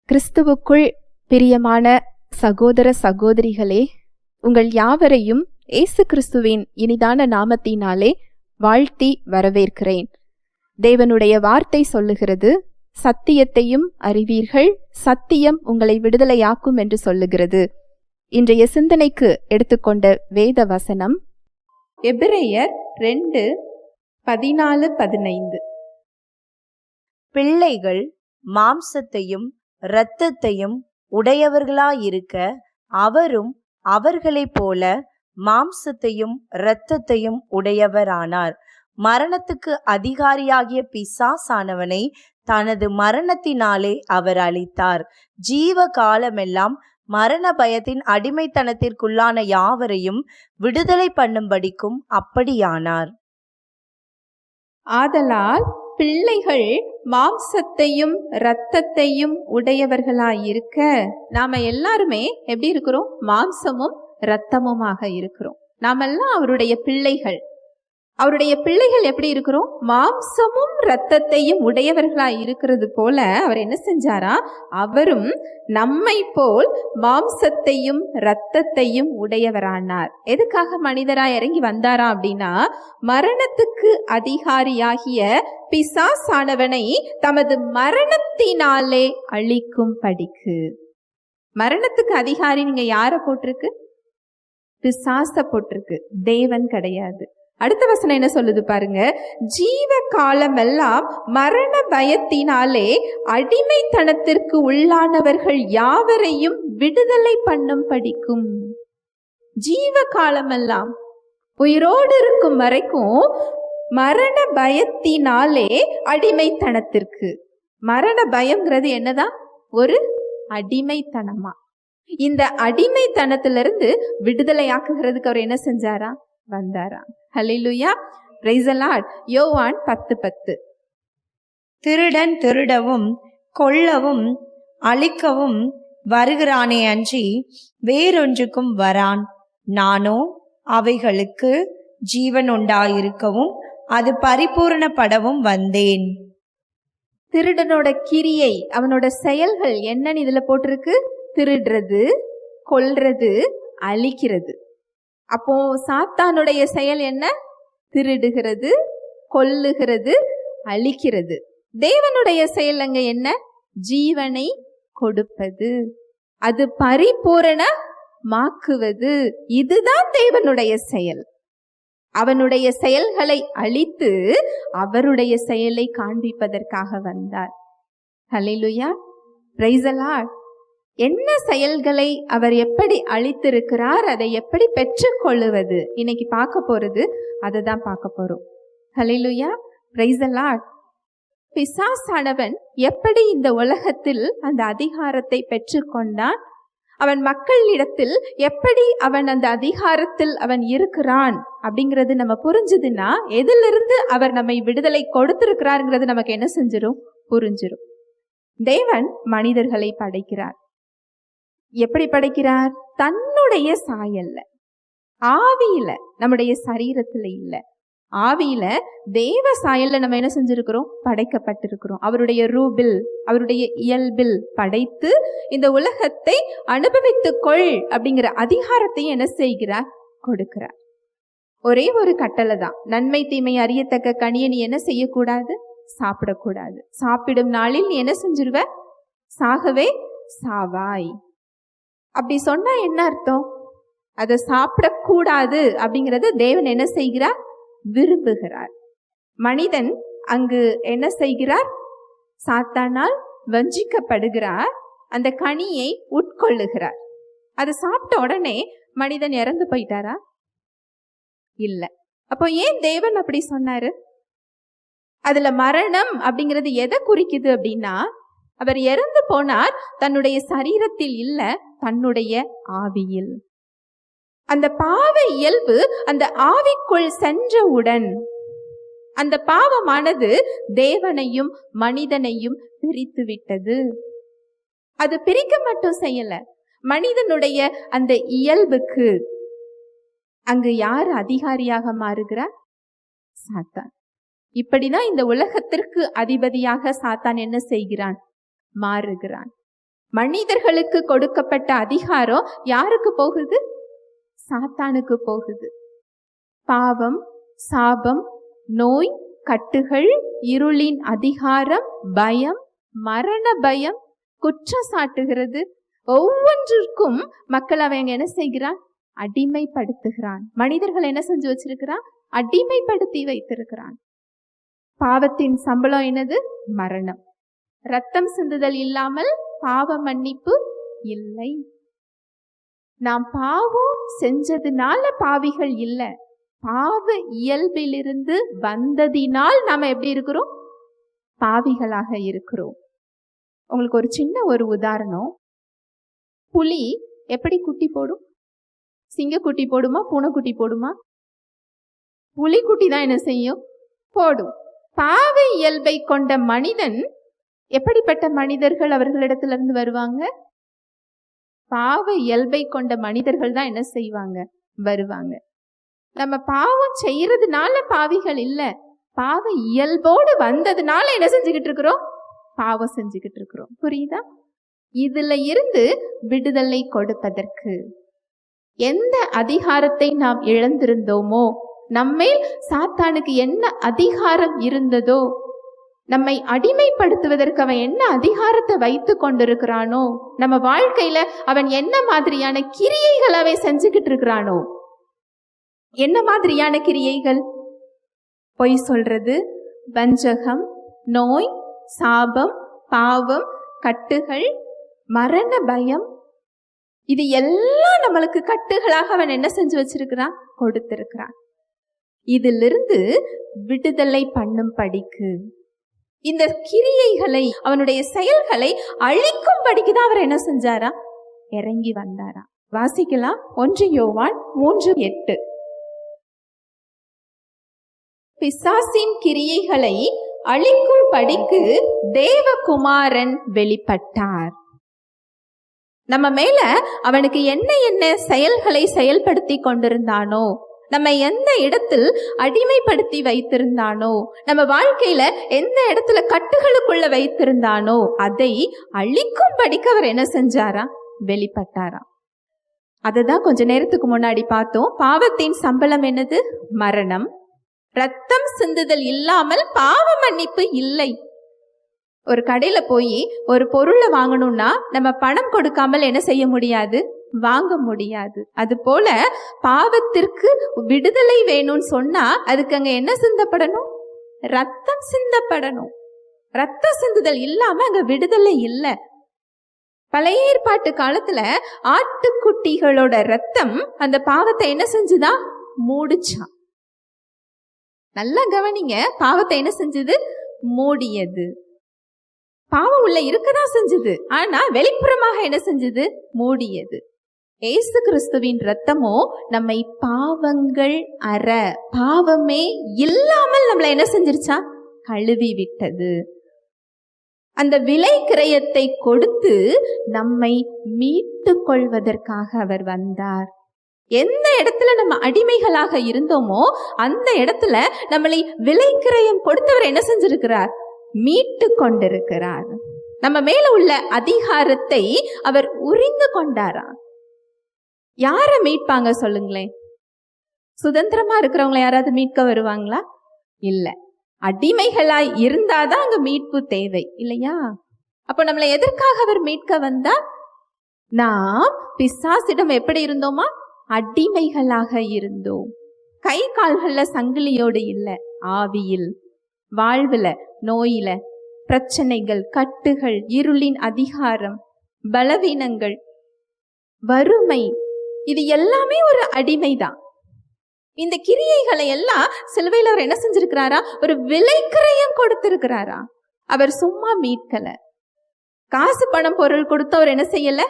கிறிஸ்துவுக்குள் பிரியமான சகோதர சகோதரிகளே, உங்கள் யாவரையும் இயேசு கிறிஸ்துவின் இனிதான நாமத்தினாலே வாழ்த்தி வரவேற்கிறேன். தேவனுடைய வார்த்தை சொல்லுகிறது, சத்தியத்தையும் அறிவீர்கள், சத்தியம் உங்களை விடுதலையாக்கும் என்று சொல்லுகிறது. இன்றைய சிந்தனைக்கு எடுத்துக்கொண்ட வேத வசனம் எபிரேயர் 2:14-15. பிள்ளைகள் மாம்சத்தையும் இரத்தத்தையும் உடையவர்களாயிருக்க அவரும் அவர்களைப் போல மாம்சத்தையும் இரத்தத்தையும் உடையவரானார். மரணத்துக்கு அதிகாரியாகிய பிசாசானவனை தனது மரணத்தினாலே அவர் அழித்தார். ஜீவ காலமெல்லாம் மரண பயத்தின் அடிமைத்தனத்திற்குள்ளான யாவரையும் விடுதலை பண்ணும்படிக்கும் அப்படியானார். ஆதலால் பிள்ளைகள் மாம்சத்தையும் இரத்தத்தையும் உடையவர்களாயிருக்க, நாம எல்லாருமே எப்படி இருக்கிறோம்? மாம்சமும் இரத்தமுமாக இருக்கிறோம். நாமெல்லாம் அவருடைய பிள்ளைகள். அவருடைய பிள்ளைகள் எப்படி இருக்கிறோம்? மாம்சமும் இரத்தத்தையும் உடையவர்களாய் இருக்கிறது போல அவர் என்ன செஞ்சாரா? அவரும் நம்மை போல் மாம்சத்தையும் இரத்தத்தையும் உடையவரானார். எதுக்காக மனிதராய் இறங்கி வந்தாரா அப்படின்னா, மரணத்துக்கு அதிகாரியாகிய பிசாசானவனை தமது மரணத்தினாலே அழிக்கும் படிக்கு. மரணத்துக்கு அதிகாரி நீங்க யார போட்டிருக்கு? பிசாச போட்டிருக்கு, தேவன் கிடையாது. அடுத்த வசனம் என்ன சொல்லுது பாருங்க, ஜீவ காலமெல்லாம் மரண பயத்தினாலே அடிமைத்தனத்திற்கு உள்ளானவர்கள் யாவரையும் விடுதலை பண்ணும் படிக்கும். ஜீவ காலமெல்லாம் உயிரோடு இருக்கும் வரைக்கும் மரண பயத்தினாலே அடிமைத்தனத்திற்கு. மரண பயம்ங்கிறது என்னதான்? ஒரு அடிமைத்தனமா. இந்த அடிமைத்தனத்திலிருந்து விடுதலையாக்குகிறதுக்கு அவர் என்ன செஞ்சாரா? வந்தாரா? ஹல்லேலூயா, பிரைஸ் தி லார்ட். யோவான் 10:10. திருடன் திருடவும் கொல்லவும் அழிக்கவும் வருகிறானே அன்றி வேறொன்றுக்கும் வரான். நானோ அவைகளுக்கு ஜீவன் உண்டாயிருக்கவும் அது பரிபூரணப்படவும் வந்தேன். திருடனோட கிரியை, அவனோட செயல்கள் என்னன்னு இதுல போட்டிருக்கு? திருடுறது, கொல்றது, அழிக்கிறது. அப்போ சாத்தானுடைய செயல் என்ன? திருடுகிறது, கொல்லுகிறது, அழிக்கிறது. தேவனுடைய செயல் அங்க என்ன? ஜீவனை கொடுப்பது, அது பரிபூரணமாக்குவது. இதுதான் தேவனுடைய செயல். அவனுடைய செயல்களை அழித்து அவருடைய செயலை காண்பிப்பதற்காக வந்தார். ஹல்லேலூயா, பிரைஸ் தி லார்ட். என்ன செயல்களை அவர் எப்படி அளித்திருக்கிறார், அதை எப்படி பெற்றுக்கொள்ளுவது, இன்னைக்கு பார்க்க போறது அதை தான் பார்க்க போறோம். ஹல்லேலூயா, பிரைஸ் தி லார்ட். பிசாசானவன் எப்படி இந்த உலகத்தில் அந்த அதிகாரத்தை பெற்றுக்கொண்டான், அவன் மக்களிடத்தில் எப்படி அவன் அந்த அதிகாரத்தில் அவன் இருக்கிறான் அப்படிங்கிறது நம்ம புரிஞ்சுதுன்னா, எதிலிருந்து அவர் நம்மை விடுதலை கொடுத்திருக்கிறாருங்கிறது நமக்கு என்ன செஞ்சிடும்? புரிஞ்சிடும். தேவன் மனிதர்களை படைக்கிறார். எப்படி படைக்கிறார்? தன்னுடைய சாயல்ல, ஆவியில, நம்முடைய சரீரத்துல இல்ல, ஆவியில தேவ சாயல்ல நம்ம என்ன செஞ்சிருக்கிறோம்? படைக்கப்பட்டிருக்கிறோம். அவருடைய ரூபில், அவருடைய இயல்பில் படைத்து இந்த உலகத்தை அனுபவித்துக் கொள் அப்படிங்கிற அதிகாரத்தையும் என்ன செய்கிறார்? கொடுக்கிறார். ஒரே ஒரு கட்டளை தான், நன்மை தீமை அறியத்தக்க கனியை நீ என்ன செய்யக்கூடாது? சாப்பிடக்கூடாது. சாப்பிடும் நாளில் நீ என்ன செஞ்சிருவ? சாகவே சாவாய். அப்படி சொன்னா என்ன அர்த்தம்? அதை சாப்பிடக்கூடாது அப்படிங்கறது தேவன் என்ன செய்கிறார்? விரும்புகிறார். மனிதன் அங்கு என்ன செய்கிறார்? சாத்தானால் வஞ்சிக்கப்படுகிறார். அந்த கனியை உட்கொள்ளுகிறார். அதை சாப்பிட்ட உடனே மனிதன் இறந்து போயிட்டாரா? இல்ல. அப்போ ஏன் தேவன் அப்படி சொன்னாரு? அதுல மரணம் அப்படிங்கிறது எதை குறிக்குது அப்படின்னா, அவர் இறந்து போனார் தன்னுடைய சரீரத்தில் இல்ல, தன்னுடைய ஆவியில். அந்த பாவ இயல்பு அந்த ஆவிக்குள் சென்றவுடன் அந்த பாவமானது தேவனையும் மனிதனையும் பிரித்து விட்டது. அது பிரிக்க மட்டும் செய்யல, மனிதனுடைய அந்த இயல்புக்கு அங்கு யார் அதிகாரியாக மாறுகிறார்? சாத்தான். இப்படிதான் இந்த உலகத்திற்கு அதிபதியாக சாத்தான் என்ன செய்கிறான்? மாறுகிறான். மனிதர்களுக்கு கொடுக்கப்பட்ட அதிகாரம் யாருக்கு போகுது? சாத்தானுக்கு போகுது. பாவம், சாபம், நோய், கட்டுகள், இருளின் அதிகாரம், பயம், மரண பயம், குற்றம் சாட்டுகிறது, ஒவ்வொன்றிற்கும் மக்கள் அவன் என்ன செய்கிறான்? அடிமைப்படுத்துகிறான். மனிதர்கள் என்ன செஞ்சு வச்சிருக்கிறான்? அடிமைப்படுத்தி வைத்திருக்கிறான். பாவத்தின் சம்பளம் என்னது? மரணம். ரத்தம் சிந்துதல் இல்லாமல் பாவ மன்னிப்பு இல்லை. நாம் பாவம் செஞ்சதுனால பாவிகள் இல்ல, பாவ இயல்பிலிருந்து வந்ததினால் நாம எப்படி இருக்கிறோம்? பாவிகளாக இருக்கிறோம். உங்களுக்கு ஒரு சின்ன உதாரணம். புலி எப்படி குட்டி போடும்? சிங்கக்குட்டி போடுமா, பூனைக்குட்டி போடுமா? புலிக்குட்டி தான் என்ன செய்யும்? போடும். பாவ இயல்பை கொண்ட மனிதன், எப்படிப்பட்ட மனிதர்கள் அவர்களிடத்திலிருந்து வருவாங்க? பாவ இயல்பை கொண்ட மனிதர்கள் தான் என்ன செய்வாங்க? வருவாங்க. நம்ம பாவம் செய்யறதுனால பாவிகள் இல்ல, பாவ இயல்போடு வந்ததுனால என்ன செஞ்சுக்கிட்டு இருக்கிறோம்? பாவம் செஞ்சுக்கிட்டு இருக்கிறோம். புரியுதா? இதுல இருந்து விடுதலை கொடுப்பதற்கு எந்த அதிகாரத்தை நாம் இழந்திருந்தோமோ, நம்மேல் சாத்தானுக்கு என்ன அதிகாரம் இருந்ததோ, நம்மை அடிமைப்படுத்துவதற்கு அவன் என்ன அதிகாரத்தை வைத்து கொண்டிருக்கிறானோ, நம்ம வாழ்க்கையில அவன் என்ன மாதிரியான கிரியைகள் அவன் செஞ்சுக்கிட்டு இருக்கிறானோ, என்ன மாதிரியான கிரியைகள்? பொய் சொல்றது, வஞ்சகம், நோய், சாபம், பாவம், கட்டுகள், மரண பயம், இது எல்லாம் நம்மளுக்கு கட்டுகளாக அவன் என்ன செஞ்சு வச்சிருக்கிறான்? கொடுத்திருக்கிறான். இதிலிருந்து விடுதலை பண்ணும் படிக்கு, இந்த கிரியைகளை, அவனுடைய செயல்களை அழிக்கும் படிக்குதான் அவர் என்ன செஞ்சாரா? இறங்கி வந்தாரா. வாசிக்கலாம். 1 யோவான் 3:8. பிசாசின் கிரியைகளை அழிக்கும் படிக்கு தேவகுமாரன் வெளிப்பட்டார். நம்ம மேல அவனுக்கு என்ன செயல்களை செயல்படுத்தி கொண்டிருந்தானோ, நம்ம எந்த இடத்தில் அடிமைப்படுத்தி வைத்திருந்தானோ, நம்ம வாழ்க்கையில எந்த இடத்துல கட்டுகளுக்குள்ள வைத்திருந்தானோ, அதை அழிக்கும் படிக்க அவர் என்ன செஞ்சாரா? வெளிப்பட்டாரா. அதுதான் கொஞ்ச நேரத்துக்கு முன்னாடி பார்த்தோம். பாவத்தின் சம்பளம் என்னது? மரணம். ரத்தம் சிந்துதல் இல்லாமல் பாவ மன்னிப்பு இல்லை. ஒரு கடையில போய் ஒரு பொருளை வாங்கணும்னா நம்ம பணம் கொடுக்காமல் என்ன செய்ய முடியாது? வாங்க முடியாது. அது போல பாவத்திற்கு விடுதலை வேணும்னு சொன்னா அதுக்கு அங்க என்ன சிந்தப்படணும்? ரத்தம் சிந்தப்படணும். ரத்தம் சிந்துதல் இல்லாம அங்க விடுதலை இல்லை. பழைய ஏற்பாட்டு காலத்துல ஆட்டுக்குட்டிகளோட ரத்தம் அந்த பாவத்தை என்ன செஞ்சுதா? மூடிச்சான். நல்லா கவனிங்க. பாவத்தை என்ன செஞ்சது? மூடியது. பாவம் உள்ள இருக்கதான் செஞ்சது, ஆனா வெளிப்புறமாக என்ன செஞ்சது? மூடியது. ஏசு கிறிஸ்துவின் ரத்தமோ நம்மை பாவங்கள் பாவமே இல்லாமல் நம்மளை என்ன செஞ்சிருச்சா? கழுவி விட்டது. அந்த விலை கிரயத்தை கொடுத்து நம்மை மீட்டு கொள்வதற்காக அவர் வந்தார். எந்த இடத்துல நம்ம அடிமைகளாக இருந்தோமோ அந்த இடத்துல நம்மளை விலை கிரயம் கொடுத்தவர் என்ன செஞ்சிருக்கிறார்? மீட்டு கொண்டிருக்கிறார். நம்ம மேல உள்ள அதிகாரத்தை அவர் உரிந்து கொண்டாரா. யார மீட்பாங்க சொல்லுங்களேன்? சுதந்திரமா இருக்கிறவங்களை யாராவது மீட்க வருவாங்களா? இல்ல. அடிமைகளாய் இருந்தாதான் அங்க மீட்பு தேவை இல்லையா? அப்ப நம்மளை எதற்காக அவர் மீட்க வந்தா? நாம் பிசாசிடம் எப்படி இருந்தோமா? அடிமைகளாக இருந்தோம். கை கால்கள்ல சங்கிலியோடு இல்ல, ஆவியில், வாழ்வுல, நோயில, பிரச்சனைகள், கட்டுகள், இருளின் அதிகாரம், பலவீனங்கள், வறுமை, இது எல்லாமே ஒரு அடிமைதான். இந்த கிரியைகளை எல்லாம் சிலுவையில் அவர் என்ன செஞ்சிருக்கிறாரா? ஒரு விலைக்கிரயம் கொடுத்திருக்கிறாரா. அவர் சும்மா மீட்கல. காசு பணம் பொருள் கொடுத்து அவர் என்ன செய்யல?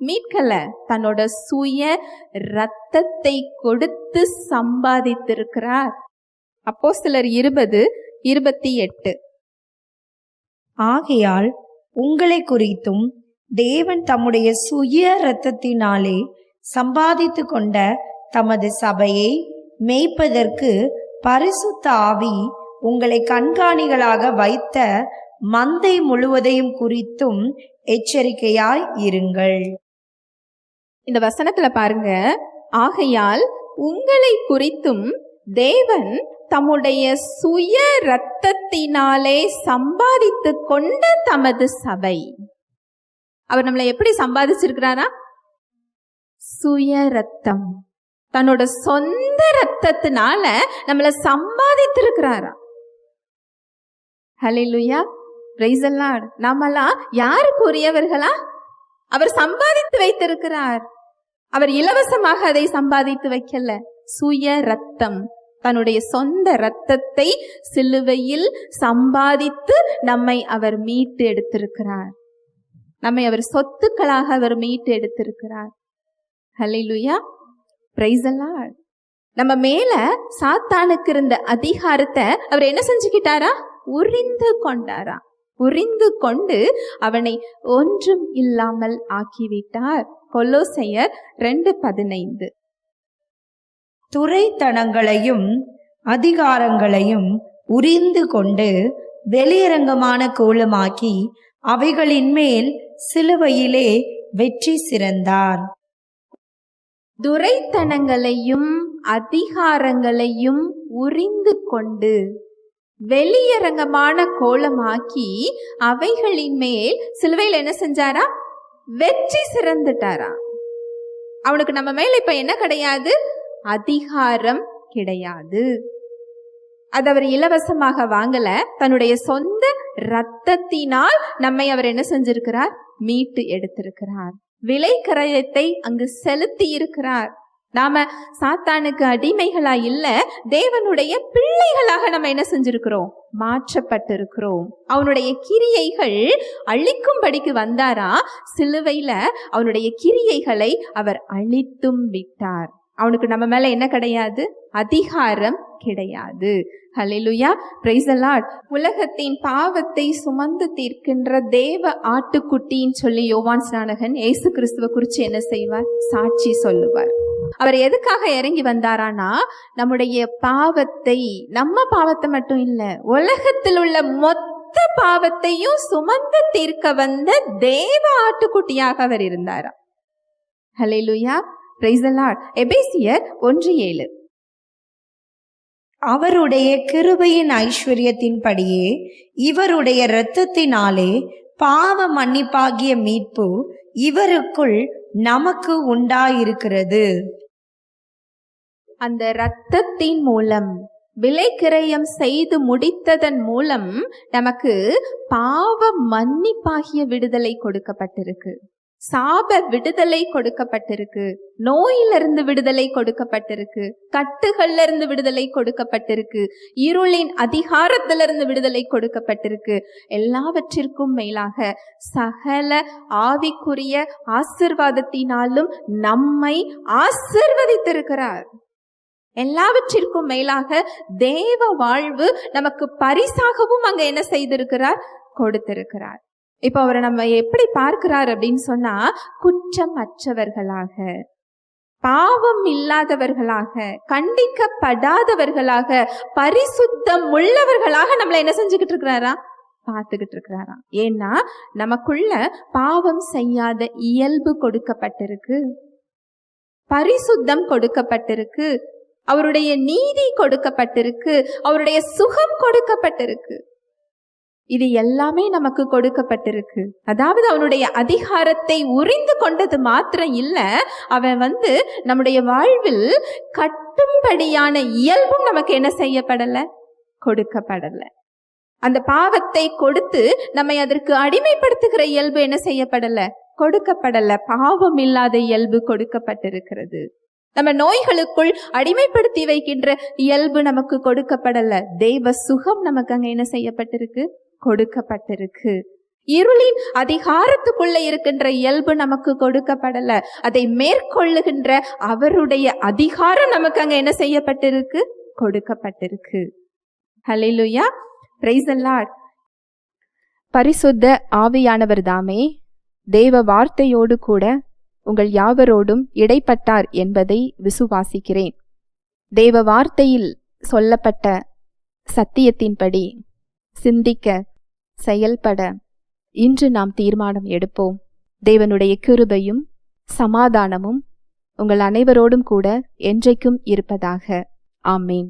மீட்கல. தன்னோட சுய ரத்தத்தை கொடுத்து சம்பாதித்திருக்கிறார். அப்போஸ்தலர் 20:28. ஆகையால் உங்களை குறித்தும் தேவன் தம்முடைய சுய இரத்தத்தினாலே சம்பாதித்து கொண்ட தமது சபையை மேய்ப்பதற்கு பரிசுத்த ஆவி உங்களை கண்காணிகளாக வைத்த மந்தை முழுவதையும் குறித்தும் எச்சரிக்கையாய் இருங்கள். இந்த வசனத்துல பாருங்க, ஆகையால் உங்களை குறித்தும் தேவன் தம்முடைய சுய இரத்தத்தினாலே சம்பாதித்து கொண்ட தமது சபை. அவர் நம்மளை எப்படி சம்பாதிச்சிருக்கிறாரா? சுய ரத்தம், தன்னோட சொந்த ரத்தத்தினால நம்மளை சம்பாதித்திருக்கிறாரா. ஹல்லேலூயா, பிரைஸ் தி லார்ட். நாமெல்லாம் யாருக்கு உரியவர்களா? அவர் சம்பாதித்து வைத்திருக்கிறார். அவர் இலவசமாக அதை சம்பாதித்து வைக்கல. சுய ரத்தம், தன்னுடைய சொந்த ரத்தத்தை சிலுவையில் சம்பாதித்து நம்மை அவர் மீட்டு எடுத்திருக்கிறார். நம்மை அவர் சொத்துக்களாக அவர் மீட்டு எடுத்திருக்கிறார். ஹல்லேலூயா, பிரைஸ் தி லார்ட். நம்ம மேல சாத்தானுக்கு இருந்த அதிகாரத்தை அவர் என்ன செஞ்சுக்கிட்டாரா? உரிந்து கொண்டாரா. உரிந்து கொண்டு அவனை ஒன்றும் இல்லாமல் ஆக்கிவிட்டார். கொலோசையர் 2:15. துரைத்தனங்களையும் அதிகாரங்களையும் உரிந்து கொண்டு வெளியரங்கமான கோலமாக்கி அவைகளின் மேல் சிலுவையிலே வெற்றி சிறந்தார். துரைத்தனங்களையும் அதிகாரங்களையும் உரிந்து கொண்டு வெளியரங்கமான கோலமாக்கி அவைகளின் மேல் சிலுவையில் என்ன செஞ்சாரா? வெற்றி சிறந்துட்டாரா. அவனுக்கு நம்ம மேல இப்ப என்ன கிடையாது? அதிகாரம் கிடையாது. அது அவர் இலவசமாக வாங்கல, தன்னுடைய சொந்த இரத்தத்தினால் நம்மை அவர் என்ன செஞ்சிருக்கிறார்? மீட்டு எடுத்திருக்கிறார். விலை கிரயத்தை அங்கு செலுத்தி இருக்கிறார். நாம சாத்தானுக்கு அடிமைகளா இல்ல, தேவனுடைய பிள்ளைகளாக நம்ம என்ன செஞ்சிருக்கிறோம்? மாற்றப்பட்டிருக்கிறோம். அவனுடைய கிரியைகள் அழிக்கும்படிக்கு வந்தாரா, சிலுவையில அவனுடைய கிரியைகளை அவர் அழித்தும் விட்டார். அவனுக்கு நம்ம மேல என்ன கிடையாது? அதிகாரம் கிடையாது. ஹல்லேலூயா, பிரைஸ் தி லார்ட். உலகத்தின் பாவத்தை சுமந்து தீர்க்கின்ற தேவ ஆட்டுக்குட்டின்னு சொல்லி யோவான் ஸ்நானகன் இயேசு கிறிஸ்துவ குறித்து என்ன செய்வார்? சாட்சி சொல்லுவார். அவர் எதுக்காக இறங்கி வந்தாரானா, நம்முடைய பாவத்தை, நம்ம பாவத்தை மட்டும் இல்ல, உலகத்தில் உள்ள மொத்த பாவத்தையும் சுமந்து தீர்க்க வந்த தேவ ஆட்டுக்குட்டியாக அவர் இருந்தாரா. ஹல்லேலூயா, பிரைஸ் தி லார்ட். எபேசியர் 1:7. அவருடைய கிருபையின் ஐஸ்வர்யத்தின்படியே இவருடைய இரத்தத்தினாலே பாவ மன்னிப்பாகிய மீட்பு இவருக்குள் நமக்கு உண்டாயிருக்கிறது. அந்த இரத்தத்தின் மூலம், விலை கிரயம் செய்து முடித்ததன் மூலம் நமக்கு பாவ மன்னிப்பாகிய விடுதலை கொடுக்கப்பட்டிருக்கு. சாப விடுதலை கொடுக்கப்பட்டிருக்கு. நோயிலிருந்து விடுதலை கொடுக்கப்பட்டிருக்கு. கட்டுகள்ல இருந்து விடுதலை கொடுக்கப்பட்டிருக்கு. இருளின் அதிகாரத்திலிருந்து விடுதலை கொடுக்கப்பட்டிருக்கு. எல்லாவற்றிற்கும் மேலாக சகல ஆவிக்குரிய ஆசீர்வாதத்தினாலும் நம்மை ஆசீர்வதித்திருக்கிறார். எல்லாவற்றிற்கும் மேலாக தேவ வாழ்வு நமக்கு பரிசாகவும் அங்க என்ன செய்திருக்கிறார்? கொடுத்திருக்கிறார். இப்ப அவரை நம்ம எப்படி பார்க்கிறார் அப்படின்னு சொன்னா, குற்றம் அற்றவர்களாக, பாவம் இல்லாதவர்களாக, கண்டிக்கப்படாதவர்களாக, பரிசுத்தம் உள்ளவர்களாக நம்மளை என்ன செஞ்சுக்கிட்டு இருக்கிறாரா? பார்த்துக்கிட்டு இருக்கிறாரா. ஏன்னா நமக்குள்ள பாவம் செய்யாத இயல்பு கொடுக்கப்பட்டிருக்கு, பரிசுத்தம் கொடுக்கப்பட்டிருக்கு, அவருடைய நீதி கொடுக்கப்பட்டிருக்கு, அவருடைய சுகம் கொடுக்கப்பட்டிருக்கு. இது எல்லாமே நமக்கு கொடுக்கப்பட்டிருக்கு. அதாவது அவனுடைய அதிகாரத்தை உரிந்து கொண்டது மாத்திரம் இல்ல, அவன் நம்முடைய வாழ்வில் கட்டும்படியான இயல்பும் நமக்கு என்ன செய்யப்படல? கொடுக்கப்படல. அந்த பாவத்தை கொடுத்து நம்மை அதற்கு அடிமைப்படுத்துகிற இயல்பு என்ன செய்யப்படல? கொடுக்கப்படல. பாவம் இல்லாத இயல்பு கொடுக்கப்பட்டிருக்கிறது. நம்ம நோய்களுக்குள் அடிமைப்படுத்தி வைக்கின்ற இயல்பு நமக்கு கொடுக்கப்படல. தெய்வ சுகம் நமக்கு அங்க என்ன செய்யப்பட்டிருக்கு? கொடுக்கப்பட்டிருக்கு. இருளின் அதிகாரத்துக்குள்ள இருக்கின்ற இயல்பு நமக்கு கொடுக்கப்படல. அதை மேற்கொள்ளுகின்ற அவருடைய அதிகாரம் நமக்கு அங்க என்ன செய்யப்பட்டிருக்கு? கொடுக்கப்பட்டிருக்கு. ஹல்லேலூயா, பிரைஸ் தி லார்ட். பரிசுத்த ஆவியானவர் தாமே தேவ வார்த்தையோடு கூட உங்கள் யாவரோடும் இடைப்பட்டார் என்பதை விசுவாசிக்கிறேன். தேவ வார்த்தையில் சொல்லப்பட்ட சத்தியத்தின்படி சிந்திக்க செயல்பட இன்று நாம் தீர்மானம் எடுப்போம். தேவனுடைய கிருபையும் சமாதானமும் உங்கள் அனைவரோடும் கூட என்றைக்கும் இருப்பதாக. ஆமேன்.